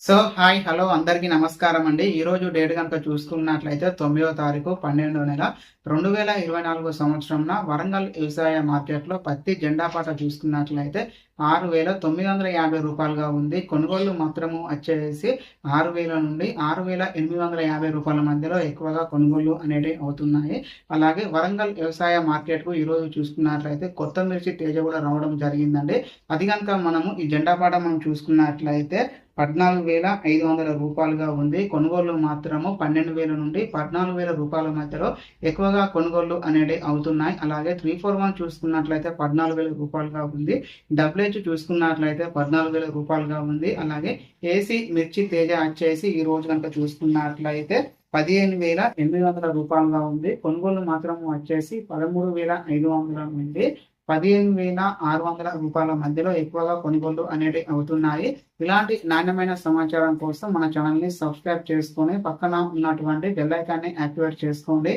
Hi hello అందరికీ నమస్కారం అండి. ఈరోజు డేట్ కనుక చూసుకున్నట్లయితే 9వ తారీఖు 12వ నెల 2024 సంవత్సరంన వరంగల్ వ్యవసాయ మార్కెట్లో పత్తి జెండా పాట చూసుకున్నట్లయితే 6,950 రూపాయలుగా ఉంది. కొనుగోళ్లు మాత్రము వచ్చేసి 6,000 నుండి 6,850 రూపాయల మధ్యలో ఎక్కువగా కొనుగోళ్లు అనేవి అవుతున్నాయి. అలాగే వరంగల్ వ్యవసాయ మార్కెట్కు ఈరోజు చూసుకున్నట్లయితే కొత్త మిర్చి తేజ కూడా రావడం జరిగిందండి. అది కనుక మనము ఈ జెండా పాట మనం చూసుకున్నట్లయితే 14,500 రూపాయలుగా ఉంది. కొనుగోళ్లు మాత్రము 12,000 నుండి 14,000 రూపాయల మధ్యలో ఎక్కువగా కొనుగోళ్లు అనేవి అవుతున్నాయి. అలాగే 341 చూసుకున్నట్లయితే 14,000 రూపాయలుగా ఉంది. డబ్ల్యూహెచ్ చూసుకున్నట్లయితే 14,000 రూపాయలుగా ఉంది. అలాగే ఏసీ మిర్చి తేజ వచ్చేసి ఈ రోజు కనుక చూసుకున్నట్లయితే 15,800 రూపాయలుగా ఉంది. కొనుగోళ్లు మాత్రం వచ్చేసి 13,500 నుండి 15,600 రూపాయల మధ్యలో ఎక్కువగా కొనుగోళ్లు అనేవి అవుతున్నాయి. ఇలాంటి నాణ్యమైన సమాచారం కోసం మన ఛానల్ని సబ్స్క్రైబ్ చేసుకొని పక్కన ఉన్నటువంటి బెల్ ఐకాన్ని యాక్టివేట్ చేసుకోండి.